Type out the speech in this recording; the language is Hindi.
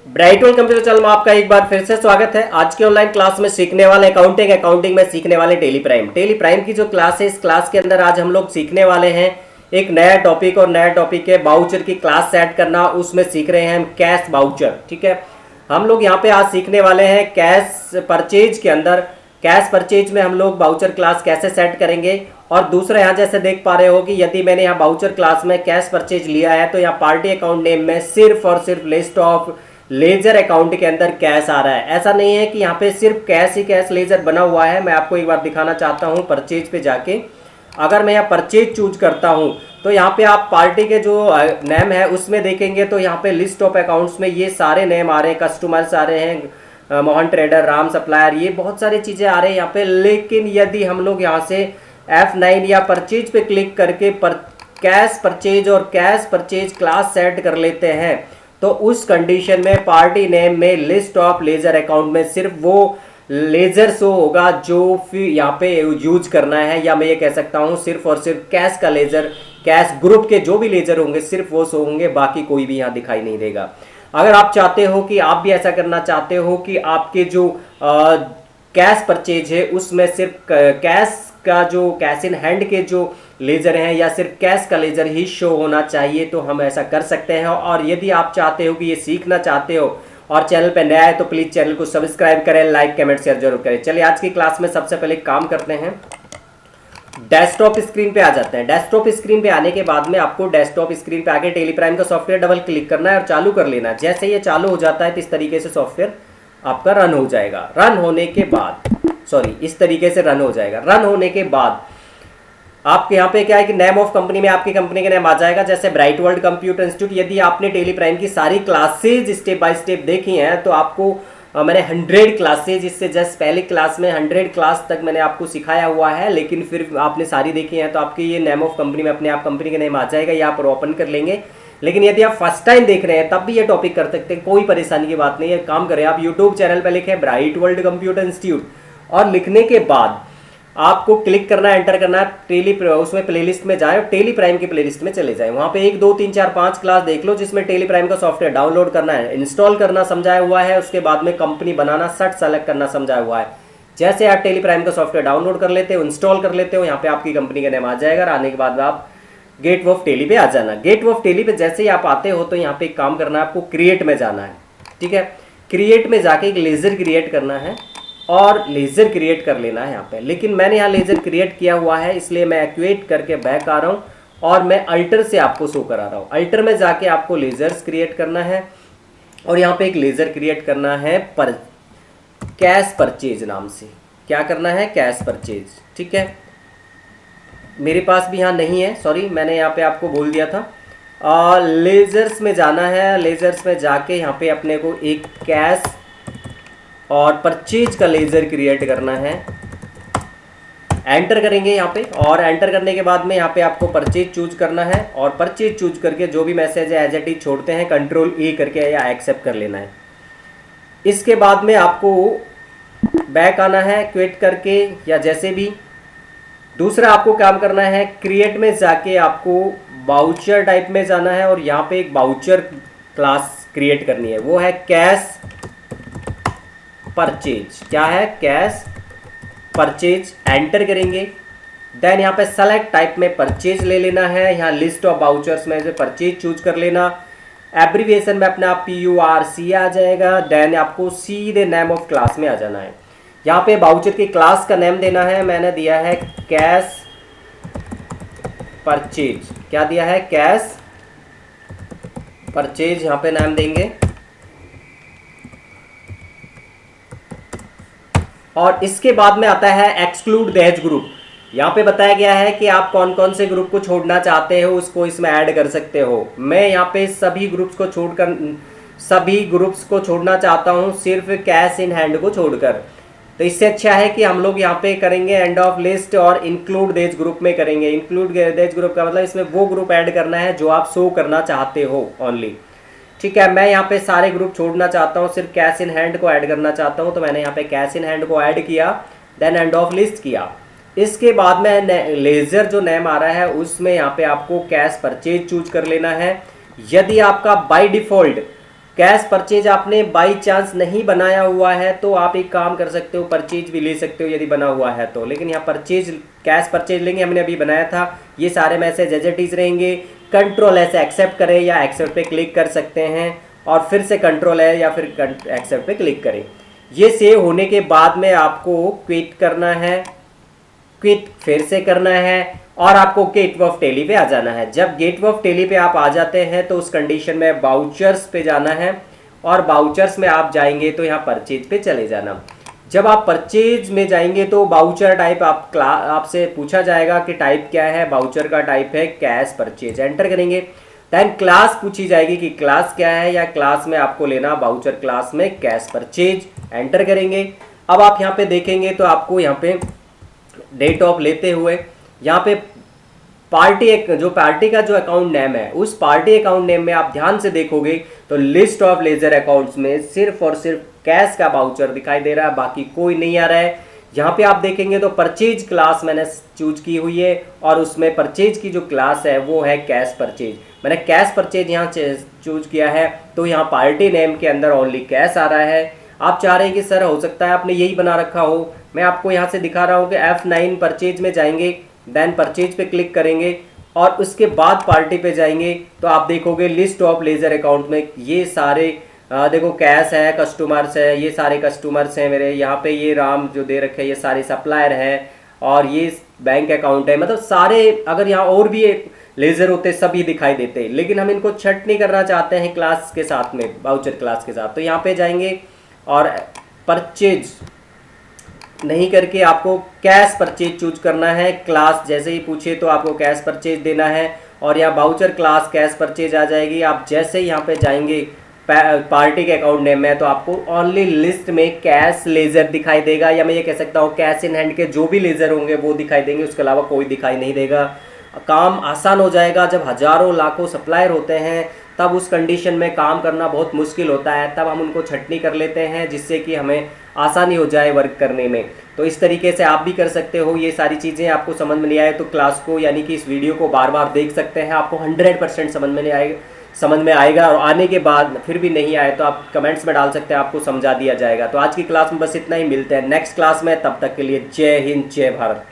ब्राइटवेल कंप्यूटर चैनल में आपका एक बार फिर से स्वागत है। आज के ऑनलाइन क्लास में सीखने वाले अकाउंटिंग में सीखने वाले टेली प्राइम की जो क्लास है, इस क्लास के अंदर आज हम लोग सीखने वाले हैं एक नया टॉपिक। और नया टॉपिक है बाउचर की क्लास सेट करना। उसमें सीख रहे हैं हम कैश बाउचर। ठीक है, हम लोग यहाँ पे आज सीखने वाले हैं कैश परचेज के अंदर। कैश परचेज में हम लोग बाउचर क्लास कैसे सेट करेंगे। और दूसरा यहाँ जैसे देख पा रहे हो कि यदि मैंने यहाँ बाउचर क्लास में कैश परचेज लिया है तो यहाँ पार्टी अकाउंट नेम में सिर्फ और सिर्फ लिस्ट ऑफ लेजर अकाउंट के अंदर कैश आ रहा है। ऐसा नहीं है कि यहाँ पे सिर्फ कैश ही कैश लेजर बना हुआ है। मैं आपको एक बार दिखाना चाहता हूँ परचेज पे जाके। अगर मैं यहाँ परचेज चूज करता हूँ तो यहाँ पे आप पार्टी के जो नेम है उसमें देखेंगे तो यहाँ पे लिस्ट ऑफ अकाउंट्स में ये सारे नेम आ रहे हैं, कस्टमर्स आ रहे हैं, मोहन ट्रेडर, राम सप्लायर, ये बहुत सारी चीज़ें आ रही हैं यहाँ पे। लेकिन यदि हम लोग यहाँ से F9 या परचेज पे क्लिक करके कैश परचेज और कैश परचेज क्लास सेट कर लेते हैं तो उस कंडीशन में पार्टी नेम में लिस्ट ऑफ लेजर अकाउंट में सिर्फ वो लेजर शो होगा जो फिर यहाँ पे यूज करना है। या मैं ये कह सकता हूँ सिर्फ और सिर्फ कैश का लेजर, कैश ग्रुप के जो भी लेजर होंगे सिर्फ वो शो होंगे, बाकी कोई भी यहाँ दिखाई नहीं देगा। अगर आप चाहते हो कि आप भी ऐसा करना चाहते हो कि आपके जो कैश परचेज है उसमें सिर्फ कैश का जो कैश इन हैंड के जो लेजर हैं या सिर्फ कैश का लेजर ही शो होना चाहिए तो हम ऐसा कर सकते हैं। और यदि आप चाहते हो कि ये सीखना चाहते हो और चैनल पे नया है तो प्लीज चैनल को सब्सक्राइब करें, लाइक कमेंट शेयर जरूर करें। चलिए आज की क्लास में सबसे पहले काम करते हैं, डेस्कटॉप स्क्रीन पे आ जाते हैं। डेस्कटॉप स्क्रीन पे आने के बाद में आपको डेस्कटॉप स्क्रीन पे आके टेली प्राइम का सॉफ्टवेयर डबल क्लिक करना है और चालू कर लेना है। जैसे ये चालू हो जाता है तो इस तरीके से सॉफ्टवेयर आपका रन हो जाएगा। रन होने के बाद इस तरीके से रन हो जाएगा। रन होने के बाद आपके यहाँ पे क्या है कि नेम ऑफ कंपनी में आपकी कंपनी का नेम आ जाएगा, जैसे ब्राइट वर्ल्ड कंप्यूटर इंस्टीट्यूट। यदि आपने टेली प्राइम की सारी क्लासेज स्टेप बाय स्टेप देखी हैं तो आपको मैंने 100 क्लासेज, इससे जस्ट पहले क्लास में 100 क्लास तक मैंने आपको सिखाया हुआ है। लेकिन फिर आपने सारी देखी हैं तो आपके ये नेम ऑफ कंपनी में अपने आप कंपनी का नेम आ जाएगा, या आप ओपन कर लेंगे। लेकिन यदि आप फर्स्ट टाइम देख रहे हैं तब भी ये टॉपिक कर सकते हैं, कोई परेशानी की बात नहीं है। काम करें, आप यूट्यूब चैनल पर लिखें ब्राइट वर्ल्ड कंप्यूटर इंस्टीट्यूट और लिखने के बाद आपको क्लिक करना है, एंटर करना है, उसमें प्लेलिस्ट में जाए, टेली प्राइम की प्लेलिस्ट में चले जाए। वहाँ पे 1 2 3 4 5 क्लास देख लो जिसमें टेली प्राइम का सॉफ्टवेयर डाउनलोड करना है, इंस्टॉल करना समझाया हुआ है। उसके बाद में कंपनी बनाना, सर्ट सेलेक्ट करना समझाया हुआ है। जैसे आप टेली प्राइम का सॉफ्टवेयर डाउनलोड कर लेते हो, इंस्टॉल कर लेते हो, यहाँ पे आपकी कंपनी का नेम आ जाएगा। आने के बाद आप गेट ऑफ टेली पे आ जाना। गेट ऑफ टेली पे जैसे ही आप आते हो तो यहाँ पे एक काम करना है, आपको क्रिएट में जाना है। ठीक है, क्रिएट में जाके एक लेजर क्रिएट करना है और लेजर क्रिएट कर लेना है यहाँ पे। लेकिन मैंने यहाँ लेजर क्रिएट किया हुआ है इसलिए मैं एक्टिवेट करके बैक आ रहा हूँ और मैं अल्टर से आपको शो करा रहा हूँ। अल्टर में जाके आपको लेजर्स क्रिएट करना है और यहाँ पे एक लेजर क्रिएट करना है पर कैश परचेज नाम से। क्या करना है? Cash purchase. ठीक है, मेरे पास भी यहाँ नहीं है, सॉरी, मैंने यहाँ पे आपको बोल दिया था। लेजर्स में जाना है, लेजर्स में जाके यहाँ पे अपने को एक कैश और परचेज का लेजर क्रिएट करना है। एंटर करेंगे यहाँ पे और एंटर करने के बाद में यहाँ पे आपको परचेज चूज करना है और परचेज चूज करके जो भी मैसेज है एज इट इज छोड़ते हैं, कंट्रोल ए करके या एक्सेप्ट कर लेना है। इसके बाद में आपको बैक आना है क्विट करके या जैसे भी। दूसरा आपको काम करना है, क्रिएट में जाके आपको बाउचर टाइप में जाना है और यहाँ पे एक बाउचर क्लास क्रिएट करनी है, वो है कैश परचेज। क्या है? Cash purchase. एंटर करेंगे, देन यहाँ पे सेलेक्ट टाइप में परचेज ले लेना है। यहाँ लिस्ट ऑफ बाउचर्स में से परचेज चूज कर लेना। एब्रीविएशन में अपने आप PURC आ जाएगा। देन आपको सीधे नेम ऑफ क्लास में आ जाना है। यहाँ पे बाउचर की क्लास का नेम देना है, मैंने दिया है कैश परचेज। क्या दिया है? Cash purchase. यहाँ पे नाम देंगे और इसके बाद में आता है एक्सक्लूड दैट ग्रुप। यहाँ पे बताया गया है कि आप कौन कौन से ग्रुप को छोड़ना चाहते हो, उसको इसमें ऐड कर सकते हो। मैं यहाँ पे सभी ग्रुप्स को छोड़ना चाहता हूँ, सिर्फ कैश इन हैंड को छोड़कर। तो इससे अच्छा है कि हम लोग यहाँ पे करेंगे एंड ऑफ लिस्ट और इंक्लूड देज ग्रुप में करेंगे। इंक्लूड देज ग्रुप का मतलब इसमें वो ग्रुप ऐड करना है जो आप शो करना चाहते हो ओनली। ठीक है, मैं यहाँ पे सारे ग्रुप छोड़ना चाहता हूँ, सिर्फ कैश इन हैंड को ऐड करना चाहता हूँ। तो मैंने यहाँ पे कैश इन हैंड को ऐड किया, देन एंड ऑफ लिस्ट किया। इसके बाद में लेजर जो नेम आ रहा है उसमें यहाँ पे आपको कैश परचेज चूज कर लेना है। यदि आपका बाय डिफॉल्ट कैश परचेज आपने बाई चांस नहीं बनाया हुआ है तो आप एक काम कर सकते हो, परचेज भी ले सकते हो यदि बना हुआ है तो। लेकिन यहाँ परचेज, कैश परचेज लेंगे, हमने अभी बनाया था। ये सारे मैसेज एज इट इज रहेंगे। कंट्रोल ऐसे एक्सेप्ट करें या एक्सेप्ट पे क्लिक कर सकते हैं और फिर से कंट्रोल है या फिर एक्सेप्ट पे क्लिक करें। ये सेव होने के बाद में आपको क्विट करना है, क्विट फिर से करना है और आपको गेटवे ऑफ टेली पे आ जाना है। जब गेटवे ऑफ टेली पे आप आ जाते हैं तो उस कंडीशन में बाउचर्स पे जाना है और बाउचर्स में आप जाएंगे तो यहाँ परचेज पे चले जाना। जब आप परचेज में जाएंगे तो बाउचर टाइप आपसे पूछा जाएगा कि टाइप क्या है। बाउचर का टाइप है कैश परचेज, एंटर करेंगे। देन क्लास पूछी जाएगी कि क्लास क्या है, या क्लास में आपको लेना बाउचर क्लास में कैश परचेज, एंटर करेंगे। अब आप यहाँ पे देखेंगे तो आपको यहाँ पे डेट ऑफ लेते हुए यहाँ पे पार्टी, एक जो पार्टी का जो अकाउंट नेम है उस पार्टी अकाउंट नेम में आप ध्यान से देखोगे तो लिस्ट ऑफ लेजर अकाउंट्स में सिर्फ और सिर्फ कैश का बाउचर दिखाई दे रहा है, बाकी कोई नहीं आ रहा है। यहाँ पे आप देखेंगे तो परचेज क्लास मैंने चूज की हुई है और उसमें परचेज की जो क्लास है वो है कैश परचेज। मैंने कैश परचेज यहाँ चूज किया है तो यहाँ पार्टी नेम के अंदर ओनली कैश आ रहा है। आप चाह रहे हैं कि सर हो सकता है आपने यही बना रखा हो, मैं आपको यहाँ से दिखा रहा हूँ कि F9 परचेज में जाएंगे, देन परचेज पे क्लिक करेंगे और उसके बाद पार्टी पे जाएंगे तो आप देखोगे लिस्ट ऑफ लेजर अकाउंट में ये सारे देखो कैश है, कस्टमर्स है, ये सारे कस्टमर्स हैं मेरे। यहाँ पे ये राम जो दे रखे हैं ये सारे सप्लायर हैं और ये बैंक अकाउंट है। मतलब सारे, अगर यहाँ और भी लेजर होते सभी दिखाई देते, लेकिन हम इनको छट नहीं करना चाहते हैं क्लास के साथ में, बाउचर क्लास के साथ। तो यहाँ पे जाएंगे और परचेज नहीं करके आपको कैश परचेज चूज करना है। क्लास जैसे ही पूछे तो आपको कैश परचेज देना है और यहाँ बाउचर क्लास कैश परचेज आ जाएगी। आप जैसे ही यहाँ पे जाएंगे पार्टी के अकाउंट नेम में तो आपको ओनली लिस्ट में कैश लेजर दिखाई देगा, या मैं ये कह सकता हूँ कैश इन हैंड के जो भी लेजर होंगे वो दिखाई देंगे, उसके अलावा कोई दिखाई नहीं देगा। काम आसान हो जाएगा। जब हजारों लाखों सप्लायर होते हैं तब उस कंडीशन में काम करना बहुत मुश्किल होता है, तब हम उनको छटनी कर लेते हैं जिससे कि हमें आसानी हो जाए वर्क करने में। तो इस तरीके से आप भी कर सकते हो। ये सारी चीज़ें आपको समझ में नहीं आए तो क्लास को यानी कि इस वीडियो को बार बार देख सकते हैं, आपको 100% समझ में आएगा। और आने के बाद फिर भी नहीं आए तो आप कमेंट्स में डाल सकते हैं, आपको समझा दिया जाएगा। तो आज की क्लास में बस इतना ही, मिलते हैं नेक्स्ट क्लास में, तब तक के लिए जय हिंद जय भारत।